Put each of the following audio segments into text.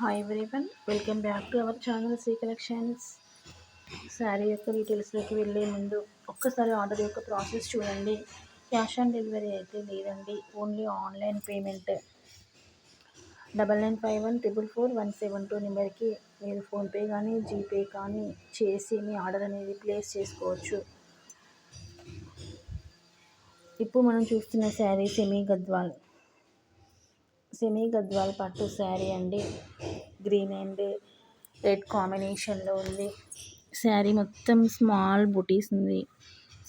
Hi everyone, welcome back to our channel Shri collections. Sari యొక్క డీటెయిల్స్లోకి వెళ్ళే ముందు ఒక్కసారి ఆర్డర్ యొక్క ప్రాసెస్ చూడండి. క్యాష్ ఆన్ డెలివరీ అయితే లేదండి, ఓన్లీ ఆన్లైన్ పేమెంట్. 9951444172 నెంబర్కి మీరు ఫోన్పే కానీ జీపే కానీ చేసి మీ ఆర్డర్ అనేది ప్లేస్ చేసుకోవచ్చు. ఇప్పుడు మనం చూస్తున్న శారీ సెమీ గద్వాల్ పట్టు శారీ అండి. గ్రీన్ అండ్ రెడ్ కాంబినేషన్లో ఉంది. శారీ మొత్తం స్మాల్ బుటీస్ ఉంది.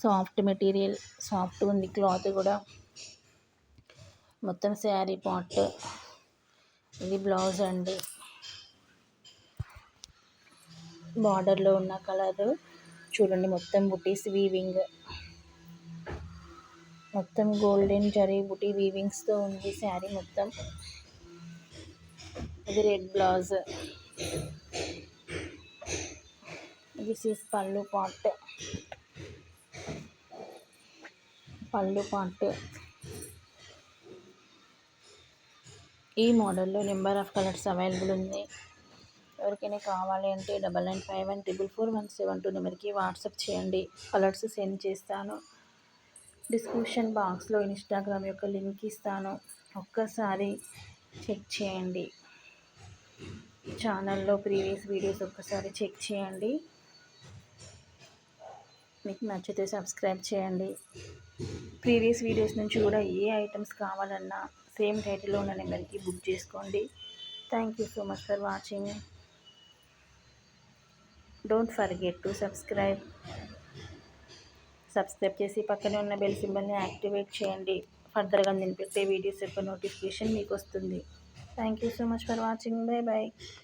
సాఫ్ట్ మెటీరియల్, సాఫ్ట్ ఉంది క్లాత్ కూడా. మొత్తం శారీ పార్ట్ ఇది. బ్లౌజ్ అండి. బార్డర్లో ఉన్న కలర్ చూడండి, మొత్తం బుటీస్ వీవింగ్, మొత్తం గోల్డెన్ జరీ బుటీ వీవింగ్స్తో ఉంది శారీ మొత్తం. ఇది రెడ్ బ్లౌజ్. దిస్ ఈస్ పళ్ళు పార్ట్. ఈ మోడల్లో నెంబర్ ఆఫ్ కలర్స్ అవైలబుల్ ఉంది. ఎవరికైనా కావాలి అంటే 9951444172 నెంబర్కి వాట్సాప్ చేయండి, కలర్స్ సెండ్ చేస్తాను. డిస్క్రిప్షన్ బాక్స్లో ఇన్స్టాగ్రామ్ యొక్క లింక్ ఇస్తాను, ఒక్కసారి చెక్ చేయండి. ఛానల్లో ప్రీవియస్ వీడియోస్ ఒక్కసారి చెక్ చేయండి. మీకు నచ్చితే సబ్స్క్రైబ్ చేయండి. ప్రీవియస్ వీడియోస్ నుంచి కూడా ఏ ఐటమ్స్ కావాలన్నా సేమ్ టైటిల్లో ఉన్న నెంబర్కి బుక్ చేసుకోండి. Thank you so much for watching. Don't forget to subscribe చేసి పక్కనే ఉన్న బెల్ సింబల్ని యాక్టివేట్ చేయండి. ఫర్దర్గా నేను పెట్టే వీడియోస్ యొక్క నోటిఫికేషన్ మీకు వస్తుంది. Thank you so much for watching. Bye bye.